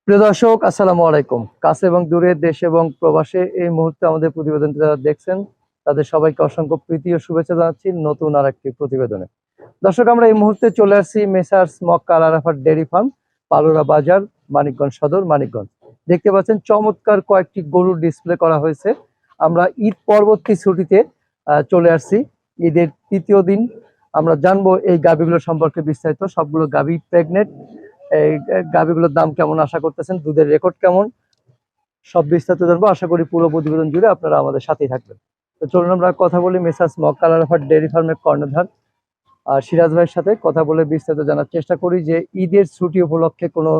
প্রিয় দর্শক, আসসালামু আলাইকুম। কাছে এবং দূরে, দেশ এবং প্রবাসে এই মুহূর্তে আমাদের প্রতিবেদনটি যারা দেখছেন তাদের সবাইকে অসংখ্য প্রীতি ও শুভেচ্ছা জানাচ্ছি নতুন আর একটি প্রতিবেদনে। দর্শক, আমরা এই মুহূর্তে চলে আসছি মেসার্স মক্কা আল আরাফাত ডেইরি ফার্ম, পালুরা বাজার, মানিকগঞ্জ সদর, মানিকগঞ্জ। দেখতে পাচ্ছেন চমৎকার কয়েকটি গরুর ডিসপ্লে করা হয়েছে। আমরা ঈদ পরবর্তী ছুটিতে চলে আসছি, ঈদের তৃতীয় দিন। আমরা জানবো এই গাভীগুলো সম্পর্কে বিস্তারিত। সবগুলো গাভী প্রেগনেন্ট। এই গাভীগুলোর দাম কেমন আশা করতেছেন, দুধের রেকর্ড কেমন, সব বিস্তারিত জানবো। আশা করি পুরো প্রতিবেদন জুড়ে আপনারা আমাদের সাথেই থাকবেন। তো চলুন আমরা কথা বলি মেসার্স মক্কা আল আরাফাত ডেইরি ফার্মের কর্ণধার সিরাজ ভাইয়ের সাথে কথা বলে বিস্তারিত জানার চেষ্টা করি যে ঈদের ছুটি উপলক্ষে কোনো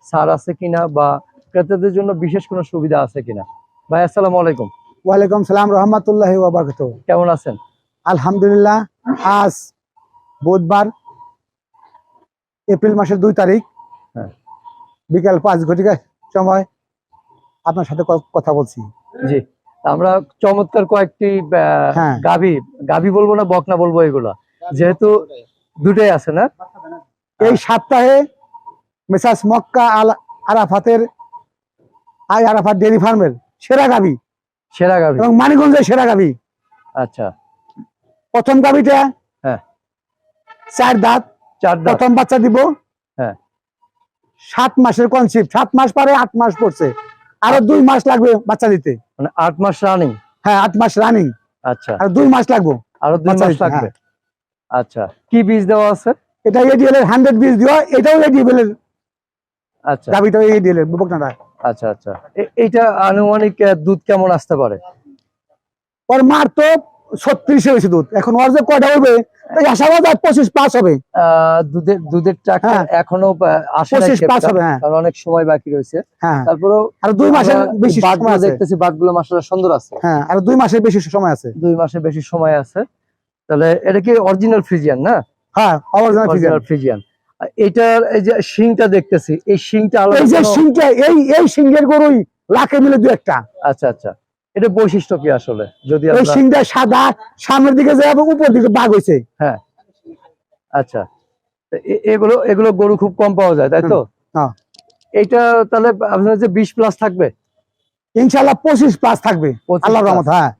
ছাড় আছে কিনা বা ক্রেতাদের জন্য বিশেষ কোনো সুবিধা আছে কিনা। ভাই, আসসালামু আলাইকুম। ওয়ালাইকুম সালাম রহমতুল্লাহি ওয়া বারাকাতুহু। কেমন আছেন? আলহামদুলিল্লাহ। আজ বুধবার, এপ্রিল মাসের 2 তারিখ, হ্যাঁ, বিকাল 5 ঘটিকার সময় আপনার সাথে কথা বলছি। জি, আমরা চমৎকার কয়েকটি হ্যাঁ। গাভী বলবো না বকনা বলবো, এগুলা যেহেতু দুটোই আছে না, এই সপ্তাহে মেসার্স মক্কা আল আরাফাতের আরাফাত ডেইরি ফার্মের সেরা গাভী এবং মানিকগঞ্জের সেরা গাভী। আচ্ছা, প্রথম গাভীটা হ্যাঁ 4 দাঁত, প্রথম বাচ্চা দিব। হ্যাঁ, 7 মাসের কনসিপ্ট, 7 মাস পারে 8 মাস পড়ছে, আরো 2 মাস লাগবে বাচ্চা দিতে। মানে 8 মাস রানিং? হ্যাঁ, 8 মাস রানিং। আচ্ছা, আর 2 মাস লাগবে, আরো 2 মাস লাগবে। আচ্ছা, কি বীজ দেওয়া আছে? এটা এডিএল এর 100 বীজ দেওয়া, এটাও এডিএল এর। আচ্ছা, গাভীটাও এডিএল এর বকনাটা। আচ্ছা আচ্ছা, এইটা আনুমানিক দুধ কেমন আসতে পারে? ওর মার তো 36 হয়েছে দুধ, এখন ওর যে কয়টা হবে তাই আশা করা যায় 25+ হবে। দুধের টাকা হ্যাঁ, এখনো আসে নাই, 25+ হবে। হ্যাঁ, কারণ অনেক সময় বাকি রয়েছে। হ্যাঁ, তারপরেও আর 2 মাসের বেশি সময় আছে। দেখতেছি বাটগুলো মাশাআল্লাহ সুন্দর আছে। হ্যাঁ, আর 2 মাসের বেশি সময় আছে। 2 মাসের বেশি সময় আছে। তাহলে এটা কি অরিজিনাল ফ্রিজিয়ান না? হ্যাঁ, অরিজিনাল ফ্রিজিয়ান। এটার এই যে শিংটা দেখতেছি, এই শিংটা আলাদা, এই যে শিংটা, এই শিংয়ের গরুই লাখে মিলে 2-1টা। আচ্ছা আচ্ছা, এটা বৈশিষ্ট্য কি আসলে? যদি এই শিংটা সাদা, সামনের দিকে যায় এবং উপর দিকে বাঘ হইছে। হ্যাঁ, আচ্ছা, এগুলো গরু খুব কম পাওয়া যায়, তাই তো? হ্যাঁ, এইটা তাহলে আপনার যে 20+ থাকবে ইনশাআল্লাহ 25+ থাকবে আল্লাহর রহমত। হ্যাঁ,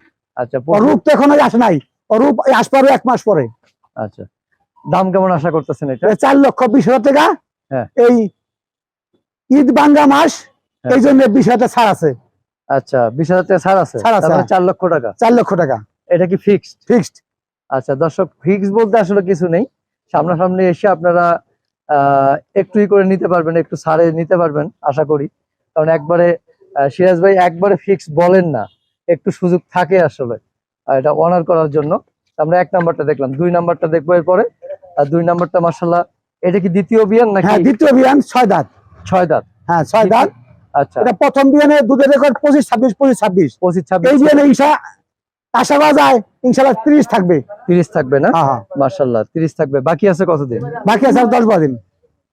আচ্ছা, রূপ তো এখনো আসে নাই, রূপ আসবে 1 মাস পরে। আচ্ছা, দাম কেমন আশা করতেছেন এটা? 4,20,000 টাকা। হ্যাঁ, এই ঈদ বাঙ্গা মাস, এই জন্য 20,000 ছাড় আছে। আচ্ছা, 20,000 টাকা ছাড় আছে, তাহলে 4 লক্ষ টাকা। 4 লক্ষ টাকা। এটা কি ফিক্সড? ফিক্সড। আচ্ছা দর্শক, ফিক্স বলতে আসলে কিছু নেই, সামনাসামনি এসে আপনারা একটু করে নিতে পারবেন, একটু ছাড়ে নিতে পারবেন আশা করি। কারণ একবারে সিরাজ ভাই একবারে ফিক্স বলেন না, একটু সুযোগ থাকে আসলে এটা অনার করার জন্য। আমরা 1 নাম্বারটা দেখলাম, 2 নাম্বারটা দেখবো এরপরে। আর 2 নাম্বারটা মাশাআল্লাহ, এটা কি দ্বিতীয় বিয়ান নাকি? হ্যাঁ, দ্বিতীয় বিয়ান, 6 দাঁত। 6 দাঁত? হ্যাঁ, 6 দাঁত। আচ্ছা, এটা প্রথম বিয়ানে দুধের রেকর্ড 25-26, 25-26। 25-26। এই বিয়ানে আশা করা যায় ইনশাআল্লাহ 30 থাকবে। 30 থাকবে না? হ্যাঁ, মাশাআল্লাহ 30 থাকবে। বাকি আছে কতদিন? বাকি আছে 10-12 দিন।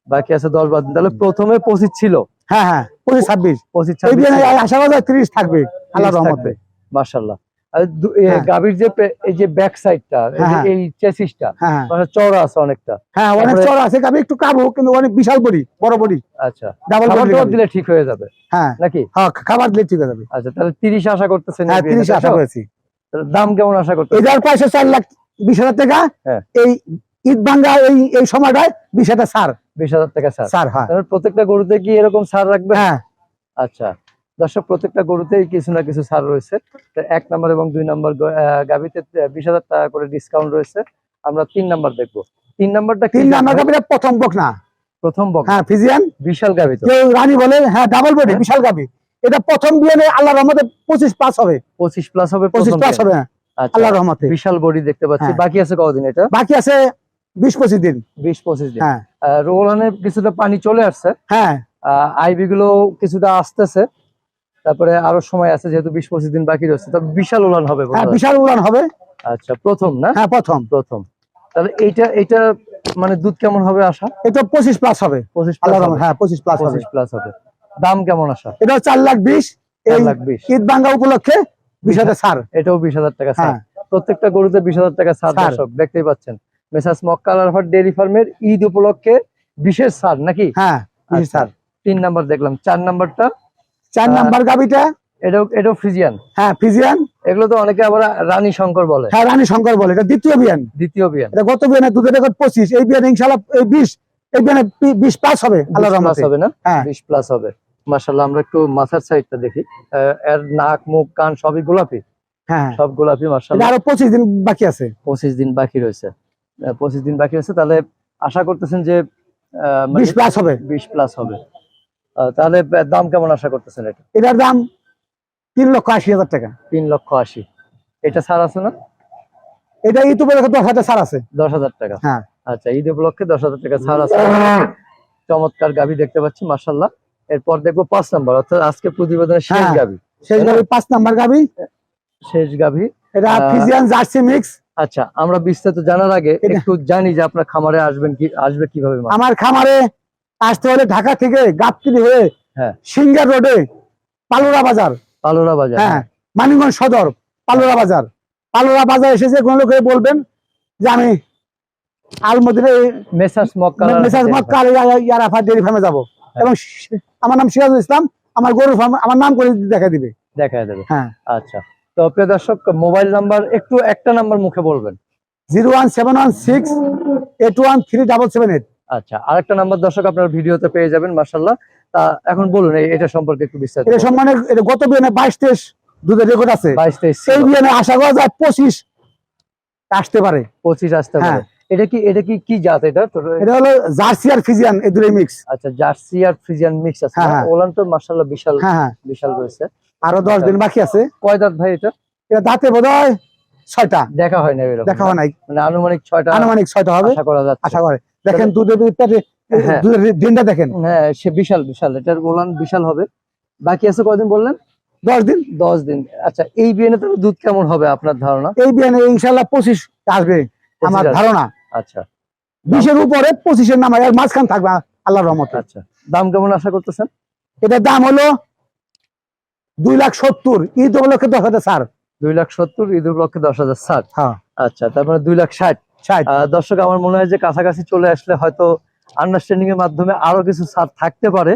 বাকি আছে 10-12 দিন। তাহলে প্রথমে 25 ছিল। হ্যাঁ হ্যাঁ, 25-26। 25-26 এই বিয়ানে আশা করা যায় 30 থাকবে আল্লাহর রহমতে। মাশাআল্লাহ। আর গাভীর যে এই যে ব্যাক সাইডটা, এই চেসিসটা মানে চওড়া আছে অনেকটা। হ্যাঁ, অনেক চওড়া আছে। গাভী একটু কাবু, কিন্তু অনেক বিশাল বডি, বড় বডি। আচ্ছা, ডাবল খাবার দিলে ঠিক হয়ে যাবে। হ্যাঁ নাকি? হ্যাঁ, খাবার দিলে ঠিক হয়ে যাবে। আচ্ছা, তাহলে 30 আশা করতেছেন? হ্যাঁ, 30 আশা করেছি। দাম কেমন আশা করতেছেন? এটার পয়সা 4,20,000 টাকা। এই ঈদ ভাঙ্গা এই সময়টায় 20,000 ছাড়। 20,000 টাকা ছাড়। হ্যাঁ, প্রত্যেকটা গরুতে কি এরকম ছাড় রাখবে? হ্যাঁ। আচ্ছা দর্শক, প্রত্যেকটা গরুতেই কিছু না কিছু ছাড় রয়েছে। 1 নাম্বার এবং 2 নাম্বার গাভীতে 20,000 টাকা করে ডিসকাউন্ট রয়েছে। আমরা 3 নাম্বার দেখবো। 3 নাম্বারটা 3 নাম্বার গাভীটা প্রথম বকনা। প্রথম বকনা? হ্যাঁ, ফিজিয়ান, বিশাল গাভী তো। কেউ রানী বলে। হ্যাঁ, ডাবল বডি, বিশাল গাভী। এটা প্রথম বিয়ানে আল্লাহর রহমতে 25+ হবে। 25+ হবে? 25+ হবে আল্লাহর রহমতে। বিশাল বডি দেখতে পাচ্ছি। বাকি আছে কতদিন এটা? বাকি আছে 20-25 দিন। 20-25 দিন। হ্যাঁ, রোলানে কিছুটা পানি চলে আসছে। হ্যাঁ, আইবি গুলো কিছুটা আসতেছে। তারপরে আরো সময় আছে, যেহেতু 20-25 দিন বাকি রয়েছে। তবে বিশাল উলান হবে। হ্যাঁ, বিশাল উলান হবে। আচ্ছা, প্রথম না? হ্যাঁ, প্রথম। তাহলে এইটা মানে দুধ কেমন হবে আশা? এটা 25+ হবে। 25+ হবে? হ্যাঁ, 25+ হবে। 25+ হবে। দাম কেমন আশা? এটা 4,20,000। এই 4,20,000 ঈদ ভাঙ্গা উপলক্ষে 20,000 ছাড়। এটাও 20,000 টাকা ছাড়। প্রত্যেকটা গরুতে 20,000 টাকা ছাড়। দর্শক দেখতেই পাচ্ছেন, মেসার্স মক্কা আল আরাফাত ডেইরি ফার্মের ঈদ উপলক্ষে বিশেষ ছাড় নাকি? হ্যাঁ, বিশেষ ছাড়। 3 নাম্বার দেখলাম, 4 নাম্বারটা 4 নাম্বার গাবিটা এটাও ফ্রিজিয়ান। হ্যাঁ ফিজিয়ান। এগুলো তো অনেকে আবার রানী শঙ্কর বলে। হ্যাঁ রানী শঙ্কর বলে, এটা দ্বিতীয় বিয়ান। দ্বিতীয় বিয়ান। এটা গত বিয়ানে দুধের রেকর্ড 25, এই বিয়ানে ইনশাআল্লাহ 20, এই বিয়ানে 20 প্লাস হবে আল্লাহর 20 প্লাস রহমতে। হবে না? হ্যাঁ 20 প্লাস হবে মাশাআল্লাহ। আমরা একটু মাথার সাইডটা দেখি, এর নাক মুখ কান সবই গোলাপি, হ্যাঁ সব গোলাপি এটা মাশাআল্লাহ। আরো 25 দিন বাকি আছে। 25 দিন বাকি রয়েছে, 25 দিন বাকি আছে। তাহলে আশা করতেছেন যে 20 প্লাস হবে। 20 প্লাস হবে। তাহলে দাম কেমন আশা করতেছেন এটা? এটার দাম 3,80,000 টাকা। 3,80,000। এটা ছাড় আছে না? এটা ইউটিউবে 10,000 ছাড় আছে। 10,000 টাকা। হ্যাঁ আচ্ছা, ঈদ উপলক্ষে 10,000 টাকা ছাড় আছে। চমৎকার গাভী দেখতে পাচ্ছি মাশাআল্লাহ। এরপর দেখবো 5 নাম্বার, অর্থাৎ আজকে প্রতিবেদনের শেষ হ্যাঁ। গাভী। শেষ গাবি 5 নাম্বার গাবি, শেষ গাভী। এটা ফিজিয়ান জার্সি মিক্স। আচ্ছা, আমরা বিস্তারিত জানার আগে এটা- একটু জানি যে আপনার খামারে আসবে কিভাবে মাছ? আমার খামারে আসতে হলে ঢাকা থেকে গাবতলী হয়ে হ্যাঁ। সিঙ্গার রোডে পালুরা বাজার, পালোরা বাজার। হ্যাঁ মানিকগঞ্জ সদর পালুরা বাজার, পালুরা বাজার এসেছে কোনো লোক বলবেন যে আমি আলমদিনে মেসার্স মক্কা মেসাজ মক্কা আরাফাত ডেইরি ফার্মে যাবো, এবং আমার নাম সিরাজুল ইসলাম, আমার গরুর ফার্ম আমার নাম করে দেখা দিবে। দেখা দেবে। হ্যাঁ আচ্ছা, তো প্রিয় দর্শক, মোবাইল নাম্বার একটু একটা নাম্বার মুখে বলবেন। 01716813778। আচ্ছা, আরেকটা নাম্বার দর্শক আপনার ভিডিওতে পেয়ে যাবেন মাশাআল্লাহ। তা এখন বলুন এটা সম্পর্কে একটু বিস্তারিত। এটা সম্মানে এটা গত বিয়ানে 22-23 দুধের রেকর্ড আছে। 22-23 এই বিয়ানে আশা করা যায় 25 আসতে পারে। 25 আসতে পারে। হ্যাঁ। এটা কি জাত এটা? এটা হলো জার্সি আর ফিজিয়ান এই দুটোই মিক্স। আচ্ছা, জার্সি আর ফ্রিজিয়ান মিক্স আছে। হ্যাঁ, হ্যাঁ। ওলান তো মাশাআল্লাহ বিশাল, হ্যাঁ হ্যাঁ বিশাল রয়েছে। আরো 10 দিন বাকি আছে। কয় দাঁত ভাই এটা? এটা দাঁতে বোধহয় 6টা। দেখা হয় না এরকম। দেখা হয় নাই, মানে আনুমানিক 6টা আনুমানিক 6টা হবে আশা করা যাচ্ছে। আশা করে। দেখেন দুধের পেটে হ্যাঁ। দুধের দিনটা দেখেন। হ্যাঁ, সে বিশাল বিশাল, এটার ওলান বিশাল হবে। বাকি আছে কয়দিন বললেন? 10 দিন। 10 দিন। আচ্ছা, এই বিয়ানে তো দুধ কেমন হবে আপনার ধারণা? এই বিয়ানে ইনশাআল্লাহ 25 আসবে আমার 25 ধারণা। আচ্ছা 20-এর উপরে 25-এর নাম আর মাঝখান থাকবে আল্লাহর রহমতে। আচ্ছা, দাম কেমন আশা করতেছেন? এটার দাম হলো 2,70,000, ঈদ উপলক্ষে 10,000 ছাড়। 2,70,000 ঈদ উপলক্ষে 10,000 ছাড়। হ্যাঁ আচ্ছা, তারপরে 2,60,000। 60। দর্শক, আমার মনে হয় যে কাছাকাছি চলে আসলে হয়তো আন্ডারস্ট্যান্ডিং এর মাধ্যমে আরো কিছু ছাড় থাকতে পারে।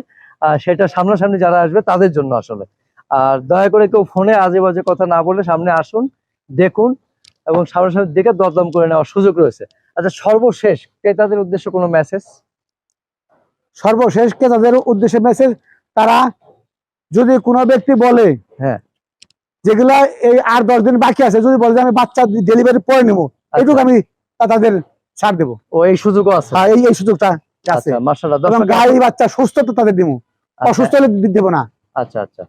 সেটা সামনাসামনি যারা আসবে তাদের জন্য আসলে। আর দয়া করে কেউ ফোনে আজে বাজে কথা না বলে সামনে আসুন, দেখুন, এবং সামনাসামনি দেখে দরদাম করে নেওয়ার সুযোগ রয়েছে। আচ্ছা, সর্বশেষ ক্রেতাদের উদ্দেশ্যে কোনো মেসেজ? সর্বশেষ তাদের উদ্দেশ্যে মেসেজ, তারা যদি কোনো ব্যক্তি বলে হ্যাঁ, যেগুলা এই আর 10 দিন বাকি আছে, যদি বলে যে আমি বাচ্চা ডেলিভারি পরে নেবো, এইটুকু আমি তাদের ছাড় দেবো। ও এই সুযোগও আছে। হ্যাঁ এই সুযোগটা আছে। আচ্ছা মাশাআল্লাহ। এবং দর্শক, গাড়ি বাচ্চা সুস্থ তো তাদের দিব, অসুস্থ হলে দেবো না। আচ্ছা আচ্ছা,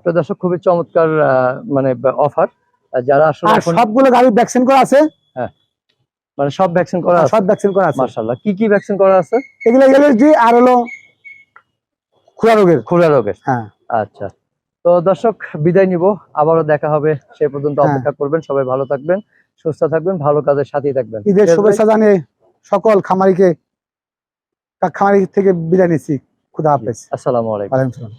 প্রিয় দর্শক, খুবই চমৎকার মানে অফার। যারা আসলে আর এখন সবগুলো গাড়ি ভ্যাকসিন করা আছে, মানে সব ভ্যাকসিন করা আছে। সব ভ্যাকসিন করা আছে। মাশাআল্লাহ। কি ভ্যাকসিন করা আছে? এগুলো এলার্জি আর হলো খুরা রোগের। খুরা রোগের। হ্যাঁ আচ্ছা, তো দর্শক বিদায় নিব, আবারও দেখা হবে। সেই পর্যন্ত হ্যাঁ। অপেক্ষা করবেন। সবাই ভালো থাকবেন, সুস্থ থাকবেন, ভালো কাজের সাথেই থাকবেন। ঈদের শুভেচ্ছা জানিয়ে সকল খামারি থেকে বিদায় নিচ্ছি। খুদা হাফেজ। আসসালামু আলাইকুম। ওয়ালাইকুম আসসালাম।